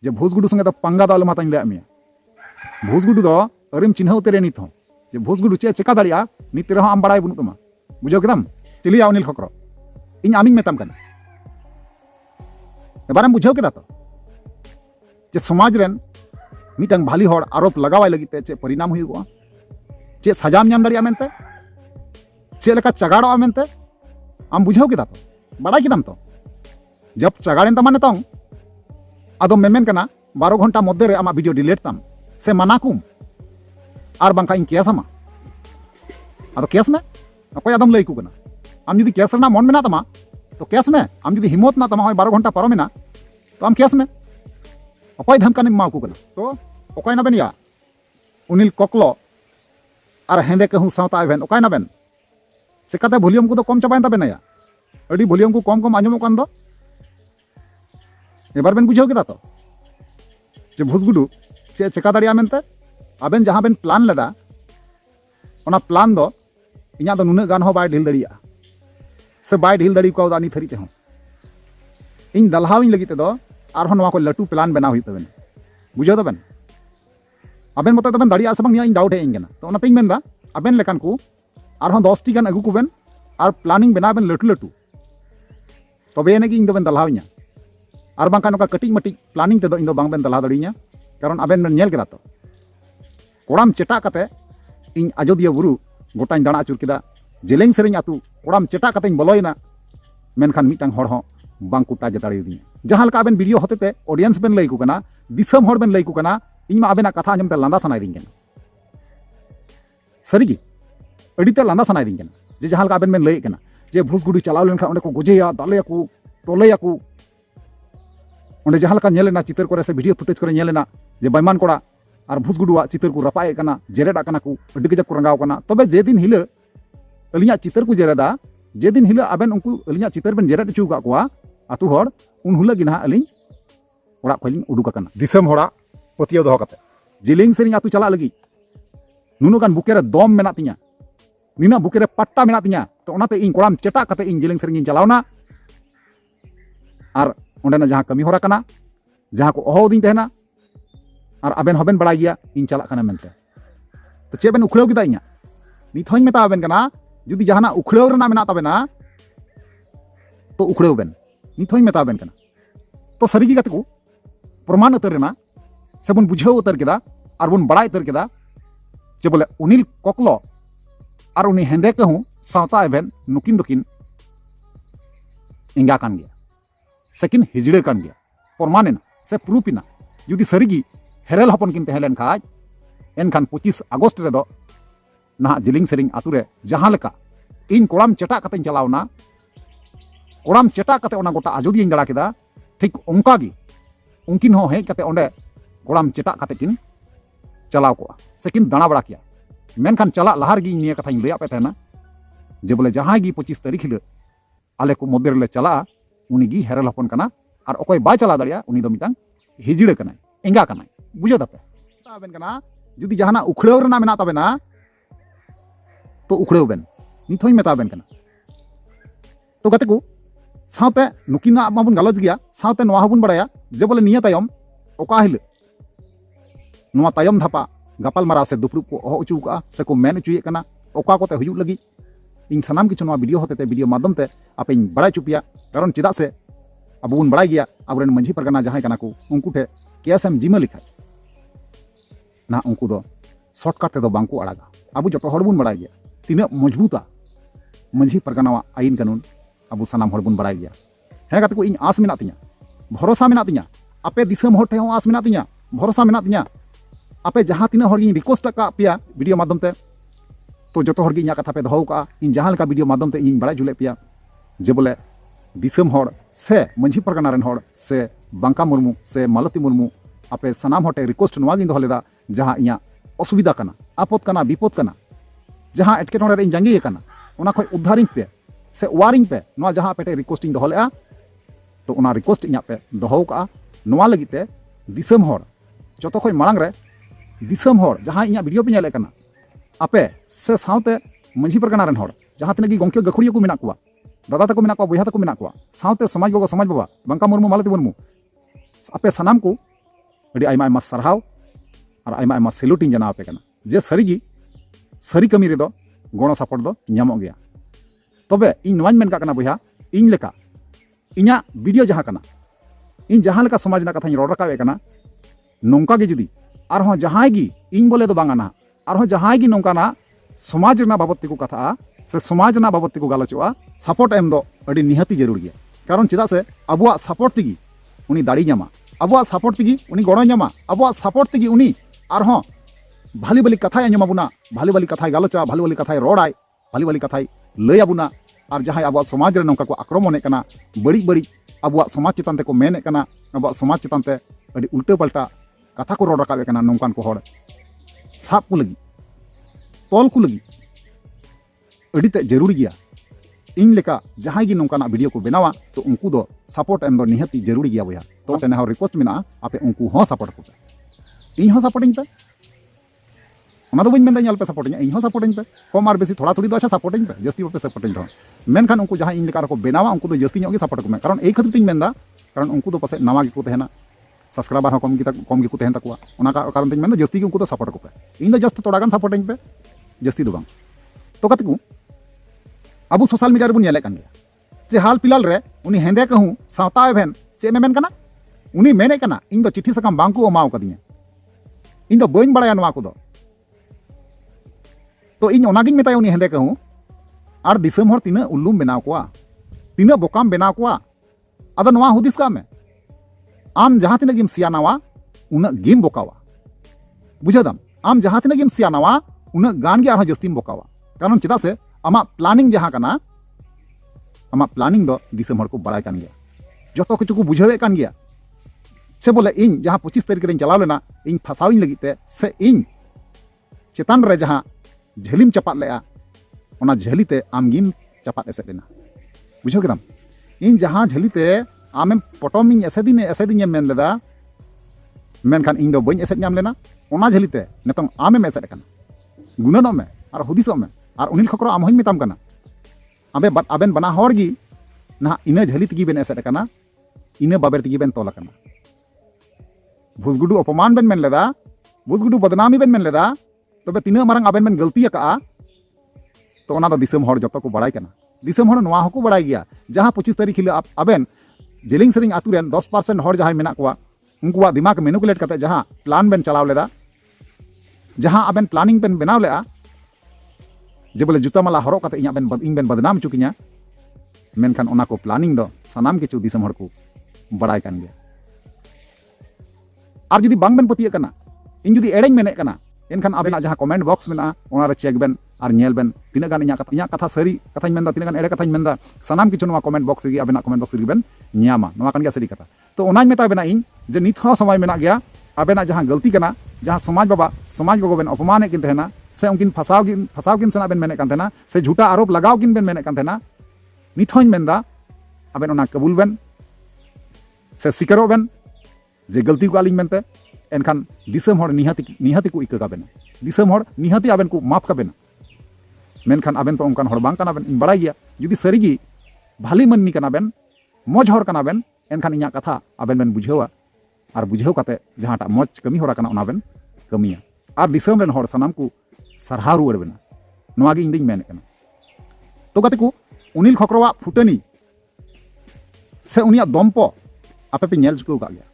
जे भूसगुडू संगे तो पंगा दो आलम हातानी लैया भूसगुडू दो अरिम चिन्ह उतरे नित हो जे भूसगुडू चे चेका दाड़िया नित रहो आम बड़ाई बनुक तमा बुझाव केदाम चिलिया अनिल खकरो इन आमिंग मेताम कना एबारेम बुझाव केदा तो जे समाज रेन मिटंग भाली हर आरोप लगावाय लगिते चे परिणाम हुयुगोआ चे सजाम नाम दाड़िया मेनते चे लेका चगाड़ोआ मेनते आम बुझाव केदा तो बड़ाई केदाम तो जब चगाड़ेन तमा नितोंग आदो मेमेन कना 12 घंटा मध्य रे आमा वीडियो डिलीट ताम से मनाकुम और बांका इन केसमा आदो केस में अकोय आदम लई कु कना आम जुदी केस रना मन मेना तमा तो केस में आम जुदी हिम्मत ना तमा 12 घंटा पारोमेना तो आम केस में अकोय धमकानी मा कु कना तो अकोय ना बेन या उनिल कोकलो और हेंदे कहूँ सावता बेन अकोय ना बेन चिकाते वॉल्यूम को तो कम चाबायन ताबेना या अडी वॉल्यूम को कम कम आंजमोग कान दो एबार बेन बुझाव केदा तो जे भूसगुडू चे चेका दाड़िया मेनते आबेन जहाँ बेन प्लान लेदा ओना प्लान दो इना दो नुना गान हो बाय ढिल दाड़िया से बाय ढिल दाड़ी को दानी थरी तेहो इन दलहाविन लगी तेदो आरहो नवा को लटू प्लान बना हुई तबेन बुझाव तबेन आबेन मते तबेन दाड़िया से बांग इन डाउट हे इंगना तो ओनातेኝ मेनदा आबेन लेकान को आरहो 10 टी गान अगु कुबेन और प्लानिंग बना बेन लटू लटू तबे एने इन दोबेन दलहाविना और बांका नोका कटिंग मटिंग प्लानिंग तेदो इन दो बांग बेन दलहा दाड़िया कारण आबेन बेन नेल केदा तो कोड़ाम चेटा कते इन अयोध्या बुरु गोटाኝ दाणा आचुर केदा जेलेंग सेरेंग आतु कोड़ाम चेटा कतेኝ बोलोयना मेनखान मिटांग हर हो बांग कुटा जताड़ियदिया जहां लका आबेन वीडियो होतेते ऑडियंस बेन लई को कना दिसम हर बेन लई को कना इन मा आबेना कथा आंजमते लांदा सनायदिं कना सरीगी अडिते लांदा सनायदिं कना जे जहां लका आबेन बेन लई कना जे भूसगुडू चलाव लेनखा ओंडे को गोजेया दालेया को तोलेया को ओंडे जहां लका नेलेना चितर करे से वीडियो फुटेज करे नेलेना जे बैमान कोड़ा और भूसगुडुआ चितर को रपाए कना जेरेडा कना को अड्डी गजक को रंगाव कना तबे जे दिन हिला अलिया चितर को जेरेदा जे दिन हिला आबेन उनको अलिया चितर बेन जेरेड चू का कोआ आतु हर उन हुला गिना अलिंग ओड़ा खलिंग उडुक कना दिसम होड़ा पतियो दो कते जिलिंग सेरिंग आतु चला लगी नुनु गान बुकेरे दम मेना तिया निना बुकेरे पट्टा मेना तिया तो ओनाते इन कोड़ाम चेटा कते इन जिलिंग सेरिंग चलावना और ओंडेना जहां कमी होरा कना जहां को ओहो दिन तेना और आबेन हबेन बड़ा गया इन चला कना मेनते तो चे बेन उखड़ेव किदा इया नित होኝ मेता बेन कना जुदी जहाना उखड़ेव रना मेना तबेना तो उखड़ेव बेन नित होኝ मेता बेन कना तो सरीगी गते को प्रमाण उतर रेना से बन बुझाव उतर केदा और बन बड़ा उतर केदा जे बोले उनिल कोकलो और उनी हेंदे कहूँ सावता एबेन नुकिन दुकिन इंगा कान गया सेकिन हिजड़े कान गया प्रमाणेना से प्रूफिना जुदी सरीगी हेरेल हपन किन तहेलेन खाज एनखान 25 अगस्त रेदो ना जिलिंग सेरिंग आतुरे जहां लेका इन कोड़ाम चेटा कतेñ चलावना कोड़ाम चेटा कते ओना गोटा अयोध्या दाड़ा केदा ठीक ओंका गी उनकिन हो हेज कते ओंडे कोड़ाम चेटा कते किन चलाव को सेकिन दाणा बड़ा किया मेनखान चला लहार गी निया कथाñ लैया पे तहना जे बोले जहां गी 25 तारीख हिल आले को मध्य रे चला उनी गी हेरेल हपन कना और ओकोय बाय चला दाड़िया उनी दो मिटांग हिजड़े कना एंगा कना बुझो दापे ताबेन कना जुदी जहाना उखड़ेव रना मेना तबेना तो उखड़ेव बेन नित होኝ मेता बेन कना तो गते को सावते नुकिना माबुन गालोज गया सावते नोआ हबुन बड़ाया जे बोले निया तायम ओका हिल नोआ तायम धापा गापाल मारा से दुपड़ुब को ओहो उचू का से को मेन उचुये कना ओका कोते हुजुग लगी इन सनाम किछु नोआ वीडियो होते वीडियो माध्यम ते आपेñ बड़ाय चुपिया कारण चिदा से अब बुन बड़ाय गया अबरेन मंझी परगना जहां कना को उनको ठे केएसएम जिमा लिखा ना उनको दो शॉर्टकट ते दो बांको अड़ागा अब जो हड़ बुन बड़ा गया तीना मजबूता मंझी परगना आईन कानून अब सानाम हड़ बुन बड़ा गया है को इन आस मेना तिया भरोसा मेना तिया आपे दिसम हड़ ठे आस मेना तिया भरोसा मेना तिया आपे जहां तीना हड़ इन रिक्वेस्ट का पिया वीडियो माध्यम ते तो जो हड़ इन कथा पे दो का इन जहां लका वीडियो माध्यम ते इन बड़ा जुले पिया जे बोले दिसम हड़ से मंझी परगना रेन हड़ से बांका मुर्मू से मालती मुर्मू आपे सानाम हटे रिक्वेस्ट नवा गिन दोलेदा जहां इया असुविधा कना आपद कना विपद कना जहां एटकेटोड़े रे जांगी कना ओना खय उद्धारिंग पे से वारिंग पे नवा जहां पेटे रिक्वेस्टिंग दोलेआ तो ओना रिक्वेस्ट इया पे दोहो का नवा लगिते दिसम हड़ जतो खय मांग रे दिसम हड़ जहां इया वीडियो पे नेले कना आपे से सावते मंझी परगना रेन हड़ जहां तने गंके गखुड़िया को मेना कुआ दादा तको मेना कुआ बुया तको मेना कुआ सावते समाज गोगो समाज बाबा बांका मुर्मू मालती मुर्मू आपे सनाम को अड़ी आयमा आयमा सरहाव और आयमा आयमा सेलुटिंग जाना पे कना जे सरीगी सरी कमी रे दो गणो सपोर्ट दो ᱧᱟᱢᱚᱜ गया तबे इन नवाñ मेन का कना बया इन लेका इᱧा वीडियो जहां कना इन जहां लेका समाज ना कथाñ रोड रकावे कना नोंका गे जुदी आर हो जहां गी इन बोले दो बांगा ना आर हो जहां गी नोंका ना समाज ना बाबत को कथा से समाज ना बाबत को गालोचवा सपोर्ट एम दो अड़ी निहाती जरूर गया कारण चेदा से अबुआ सपोर्ट तिगी उनी दाड़ी ᱧᱟᱢᱟ अबुआ सपोर्ट तिगी उनी गणो ᱧᱟᱢᱟ अबुआ सपोर्ट तिगी उनी आर हो भाली भाली कथाय आंजम आबुना भाली भाली कथाय गालोचा भाली भाली कथाय रोडाय भाली भाली कथाय लय आबुना और जहां अब समाज रे नौका को आक्रमणे कना बड़ी बड़ी अब समाज चितान ते को मेने कना अब समाज चितान ते अड़ी उल्टा पल्टा कथा को रोड रकाबे कना नौकान को होड़ साब को लगी तोल को लगी अड़ी ते जरूरी गया इन लेका जहां गी नौकाना वीडियो को बनावा तो उनको दो सपोर्ट एम दो निहती जरूरी गया बया तो तेने हो रिक्वेस्ट मेना आपे उनको हो सपोर्ट को इन हो सपोर्टिंग पे ओना दो बइन मेन दाñ पे सपोर्टिंग इन हो सपोर्टिंग पे कम आर बेसी थोड़ा थोड़ी दो अच्छा सपोर्टिंग पे जस्ती पे सपोर्टिंग रहो मेनखान उनको जहां इन लेका को बनावा उनको दो जस्ती ᱧᱚᱜ गे सपोर्ट को कारण ए खातिर तिñ मेनदा कारण उनको दो पासे नवा गे को तहना सब्सक्राइबर हो कम गे को तहन तकवा ओना कारण तिñ मेनदा जस्ती गे उनको दो सपोर्ट को पे इन दो जस्ट थोड़ा गान सपोर्टिंग पे जस्ती दो बांग तो कतकू अब सोशल मीडिया रे बुन नेले कान गया जे हाल पिलाल रे उनी हेंदे कहू सावता एभेन चे मेन कना उनी मेने कना इन दो चिट्ठी सकाम बांग को अमाव कदिया इन दो बइन बड़ाया नवा को दो तो इन ओनागिन मेताय उनी हेंदे कहू और दिसम हर तीना उल्लुम बनाव कोआ तीना बोकाम बनाव कोआ अदो नवा हुदिस का में आम जहां तीना गिम सियानावा उना गिम बोकावा बुझादम आम जहां तीना गिम सियानावा उना गान गे आरो जस्तीम बोकावा कारण चेदा से आमा प्लानिंग जहां कना आमा प्लानिंग दो दिसम हर को बड़ाय कान गया जतो किछु को बुझावे कान गया से बोले इन जहां 25 तारीख रे चलाव लेना इन फसाविन लगिते से इन चेतान रे जहां झेलिम चपात लेआ ओना झेलीते आमगिम चपात एसेद लेना बुझो केदाम इन जहां झेलीते आमेम पटोमिन एसेदिन मेन लेदा मेनखान इन दो बइन एसेद ᱧᱟᱢ लेना ओना झेलीते नेतों आमेम एसेद कना गुननो में और हुदिसो में और उनिल खकरो आम होई मेताम कना आबेन बना हर गी ना इना झेली तगी बेन एसेद कना इना बाबेर तगी बेन तोल कना भुसगुडू अपमान बेन मेन लेदा भुसगुडू बदनामी बेन मेन लेदा तबे तीना मारंग आबेन बेन गलती का तो ओना दो दिसम हर जतो को बड़ाय कना दिसम हर नवा हको बड़ाय गया जहां 25 तारीख हिलो आबेन जेलिंग सेरिंग आतु रेन 10% हर जहां मेना कोआ उनकुआ दिमाग मेनुकुलेट करते जहां प्लान बेन चलाव लेदा जहां आबेन प्लानिंग बेन बनाव लेआ जे बोले जूता माला हरो कते इᱧ बेन बदनाम चुकिया मेनखान ओना को प्लानिंग दो सनाम किछु दिसम हर को बड़ाय कान गया और जुदी बांग बेन पतिया कना इन जुदी एड़ेñ मेने कना एनखान आबेना जहां कमेंट बॉक्स में ओना रे चेक बेन और नेल बेन तीना गान इña कथा सरी कथाñ मेनदा तीना गान एड़े कथाñ मेनदा सनाम किछु नवा कमेंट बॉक्स गे आबेना कमेंट बॉक्स रे बेन ᱧामा नवा कान गया सरी कथा तो ओनाñ मेता बेना इन जे नित हो समय मेना गया आबेना जहां गलती कना जहां समाज बाबा बेन अपमाने किन तहना से उनकिन फसाव किन सना बेन मेने कान तहना से झूठा आरोप लगाव किन बेन मेने कान तहना नित होñ मेनदा आबेन ओना कबूल बेन से सिकरो बेन जे गलती को आलिñ मेनते एनखान दिसम हर निहाती को इका बेन दिसम हर निहाती आबेन को माफ का बेन मेनखान आबेन तो उनकान हर बांग काना बेन इन बड़ाय गया जुदी सरीगी भाली मनमी काना बेन मौज हर काना बेन एनखान इña कथा आबेन बेन बुझावा और बुझाव काते जहांटा मौज कमी हरा काना ओना बेन कमिया और दिसम रेन हर सनाम को सरहा रुवाड़ बेना नवा गे इंदिñ मेन काना तो गाते को उनिल खकरवा फुटनी से उनिया दम्पो आपे पे नेल चुको का गया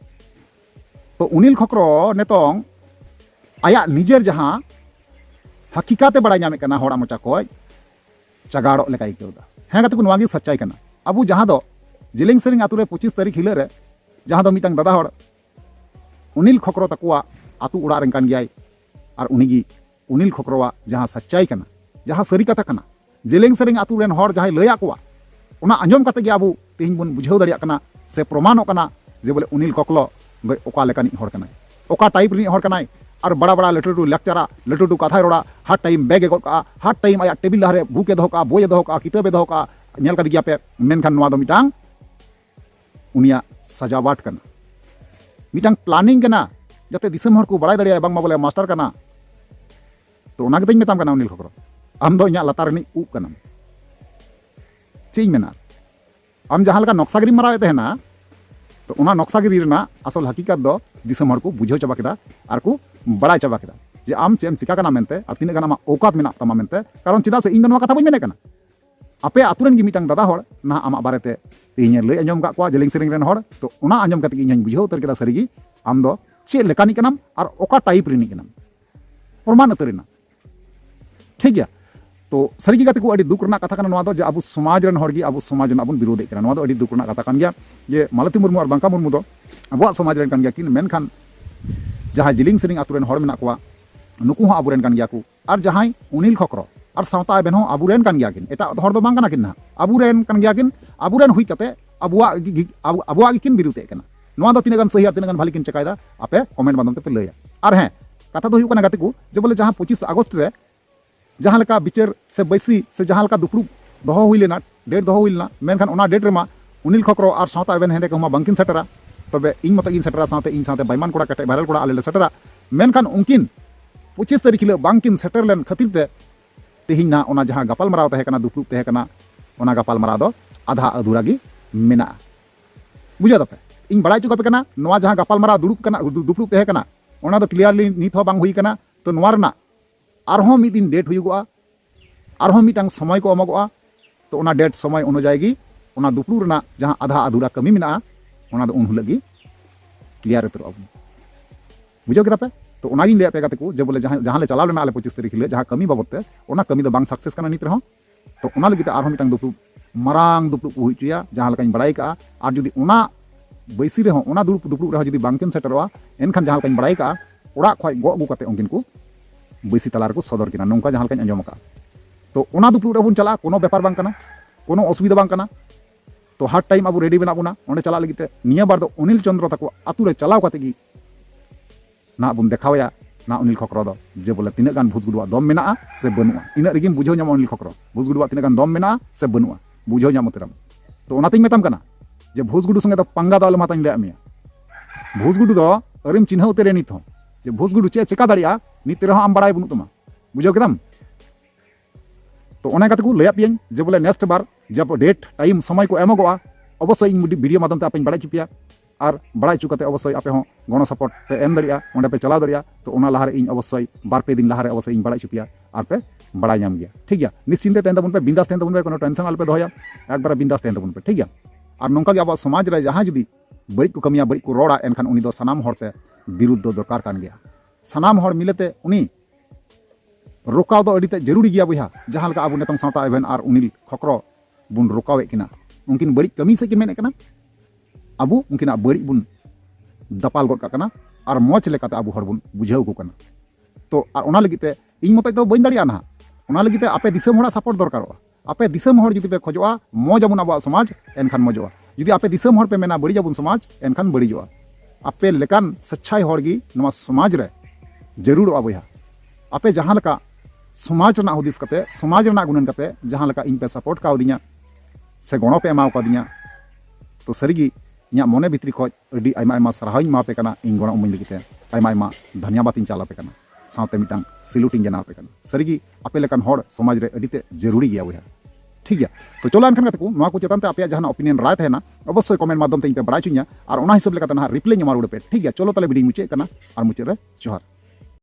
तो उनिल खकरो नेतों आया निजेर जहां हकीकाते बड़ा ᱧᱟᱢᱮ कना हड़ा मोचा को चगाड़ो लेका इकौदा हें गाते को नवा गे सच्चाई कना अबु जहां दो जेलिंग सेरिंग आतु रे 25 तारीख हिलो रे जहां दो मिटांग दादा हड़ उनिल खकरो तकुआ आतु उड़ा रेन कान गयाय और उनिगी उनिल खकरोवा जहां सच्चाई कना जहां सरी कथा कना जेलिंग सेरिंग आतु रेन हड़ जहां लया कोआ ओना अंजम काते गे आबु तेहिं बन बुझाव दाड़िया कना से प्रमाणो कना जे बोले उनिल ककलो ओका लेकानी हड़ कनाय ओका टाइप रि हड़ कनाय और बड़ा बड़ा लटू लेक्चरा लटू कथा रोड़ा हर टाइम बैग गो का हर टाइम आया टेबिल लहरे भूके दो का बोय दो का किताबे दो का नेल कदिया पे मेनखान नवा दो मिटांग उनिया सजावट कना मिटांग प्लानिंग कना जाते दिसम हर को बड़ाय दाड़िया बांग बोले मास्टर कना तो ओना गेतኝ मेताम कना उनिल खकरो आम दो इña लातार नि उ कना चेኝ मेना आम जहां लका नक्सागिरी मारावे तहना तो उना नक्सागिरी रेना आसल हकीकत दो दिसम हर को बुझाव चाबा केदा और को बड़ाय चाबा केदा जे आम चेम चिका कना मेनते और तिना गाना औकात मेना तमा मेनते कारण चिदा से इन दो कथा बई मेने कना आपे आतुरेन गी मिटांग दादा हर ना आमा बारेते ᱤᱧ ᱞᱟᱹᱭ ᱟᱸᱡᱚᱢ ᱠᱟᱜ ᱠᱚᱣᱟ ᱡᱮᱞᱮᱧ ᱥᱮᱨᱮᱧ ᱨᱮᱱ ᱦᱚᱲ ᱛᱚ ᱚᱱᱟ ᱟᱸᱡᱚᱢ ᱠᱟᱛᱮ ᱤᱧ ᱦᱚᱧ ᱵᱩᱡᱷᱟᱹᱣ ᱩᱛᱟᱹᱨ ᱠᱮᱫᱟ ᱥᱟᱹᱨᱤᱜᱮ ᱟᱢ ᱫᱚ ᱪᱮᱫ ᱞᱮᱠᱟᱱᱤᱡ ᱠᱟᱱᱟᱢ ᱟᱨ ᱚᱠᱟ ᱴᱟᱭᱤᱯ ᱨᱤᱱᱤᱡ ᱠᱟᱱᱟᱢ ᱯᱨᱚᱢᱟᱱ ᱩᱛᱟᱹᱨᱮᱱᱟ ᱴᱷᱤक गया तो सारी गाते को दुख कथा जो अब समाज रन हॉर्गी अब समाज बन विरोधे दुख कथा कान गया जे मालती मुर्मू और बांका मुर्मू अब समाज रन कान गया किन मेनखान जहाँ जिलिंग सेरिंग आतु रन हॉर मेना कोआ नुकु हॉ अबुरेन कान गया को और जहाँ उनिल खकरो और सावता एबेन हॉ अबुरेन कान गया किन एटा हॉर दो बांग काना किन ना अबुरेन कान गया किन अबुरेन हुई कते अबुआ किन विरुद्धे कना नोआ दो तिना गान सही तिना गान भाली किन चकायदा आपे कमेंट माध्यम ते पे लैया और हें कथा दो हुई कना गाते को जे बोले जहाँ 25 अगस्त रे जहाँ लेका बिचार से बैसी से जहाँ लेका दुपड़ू दहो हुई लेना डेट दहो हुई लेना मेनखान ओना डेट रेमा उनिल खकरो और सावता एबेन हेंदे को बांकिन सेटरा तबे इन मत इन सेटरा सावते इन सावते बायमान कोड़ा कटे भाइरल कोड़ा आले सेटरा मेनखान उनकिन 25 तारीख हिलो बांकिन सेटर लेन खातिर ते तेहिं ना ओना जहाँ गपाल मराव तहे कना दुपड़ू तहे कना ओना गपाल मराव दो आधा अधूरा गी मेना बुझा दपे इन बड़ाई चुका पे कना नोआ जहाँ गपाल मराव दुड़ुब कना दुपड़ू तहे कना ओना दो क्लियरली नित हो बांग हुई कना तो नोआ रना आरहों मिद दिन डेट हुआ आरहों मिटांग समय को एमोगोआ तो ओना डेट समय अनुयायी गी ओना दुपड़ू रेना जहाँ आधा अधूरा कमी मेना ओना दो उन हुलगी क्लियर उतरो बुझो केदा पे तो ओना गिन ले पे गाते को जे बोले जहाँ ले चलाव लेना आले 25 तारीख ले जहाँ कमी बाबत ते ओना कमी दो बांग सक्सेस कना नित रहो तो ओना लगी आरहों मिटांग दुपड़ू मारांग दुपड़ू को हुईचुया जहाँ लेकानी बड़ाई का और जुदी ओना बैसी रहो ओना दुपड़ू रहो जुदी बांकिन सेटरोआ एनखान जहाँ लेकानी बड़ाई का ओड़ा खय गो अगू काते उनकिन को बैसी तलार को सदर किना नौका जहाँ लेकानी आंजम का तो ओना दुपड़ू रे बन चला कोनो व्यापार बांग कना कोनो असुविधा बांग कना तो हर टाइम अब रेडी बना बुना ओंडे चला लगिते निया बार दो अनिल चंद्र तको आतु रे चलाव काते गी ना बन देखावया ना अनिल खकरो दो जे बोले तिना गान भुजगुडुआ दम मेना से बनुआ इना रेगिम बुझो नाम अनिल खकरो भुजगुडुआ तिना गान दम मेना से बनुआ बुझो नाम उतरम तो ओनातिन मेताम कना जे भुजगुडु संगे दो पंगा दो अलमातानी ले आमिया भुजगुडु दो अरिम चिन्ह उतरे नित हो जे भुजगुडु चे चेका दाड़िया नित रहो आम बड़ाई बनु तमा बुझो केदाम तो ओना काते को लैया पियन जे बोले नेक्स्ट बार जब डेट टाइम समय को एमोगोआ अवश्य इन वीडियो माध्यम ते आपे बड़ाई चुपिया और बड़ाई चुकाते अवश्य आपे हो गणो सपोर्ट पे एम दड़िया ओंडे पे चलाव दड़िया तो ओना लहारे इन अवश्य बार पे दिन लहारे अवश्य इन बड़ाई चुपिया और पे बड़ाई नाम गया ठीक गया निश्चिंते तहन तबन पे बिंदास तहन तबन पे कोनो टेंशन आल पे दोया एक बार बिंदास तहन तबन पे ठीक गया और नोंका गे अब समाज रे जहां जुदी बड़ी को कमिया बड़ी को रोड़ा एनखान उनी दो सनाम होरते विरुद्ध दो दरकार कान गया सनाम होर मिलते उनी रोकाव दो अडिते जरूरी गया बहा जहां लका अब नेतों सावता एवेन और उनिल खकरो बुन रोकावे किना उनकिन बड़ी कमी से कि मेने कना अब उनकिन बड़ी बुन दपाल गद कना और मौज लेकाते अब हर बुन बुझाव को कना तो और ओना लगिते इन मत तो बन दाड़िया ना ओना लगिते आपे दिसम होड़ा सपोर्ट दरकारोआ आपे दिसम होड़ जुदी पे खोजोआ मौज अबुन अब समाज एनखान मौजोआ जुदी आपे दिसम होड़ पे मेना बड़ी अबुन समाज एनखान बड़ीजोआ आपे लेकान सच्चाई होड़गी नवा समाज रे जरूर बहा आपे जहाँ लका समाज रना हुदिस कते समाज रना गुणन कते जहाँ लका इन पे सपोर्ट कावदिया से गणो पे एमाव कादिया तो सरीगी इया मने भितरी खoj अडी आयमा आयमा सराहइं मापे कना इन गणो उमिन लगिते आयमा आयमा धन्यवाद इन चालापे कना सावते मिटांग सिलुटिंग जनापे कना सरीगी आपे लेकान होड़ समाज रे अडीते जरूरी गया बहा ठीक गया तो चलो एनखान कते को नोआ को चेतन ते आपे जहां ओपिनियन राय तहेना अवश्य कमेंट माध्यम ते इन पे बड़ाई चुनिया और ओना हिसाब लेकाते ना रिप्लाई ᱧᱟᱢᱟ ᱨᱩᱣᱟᱹᱲ पे ठीक गया चलो ताले वीडियो मुचे कना और मुचे रे जोहार।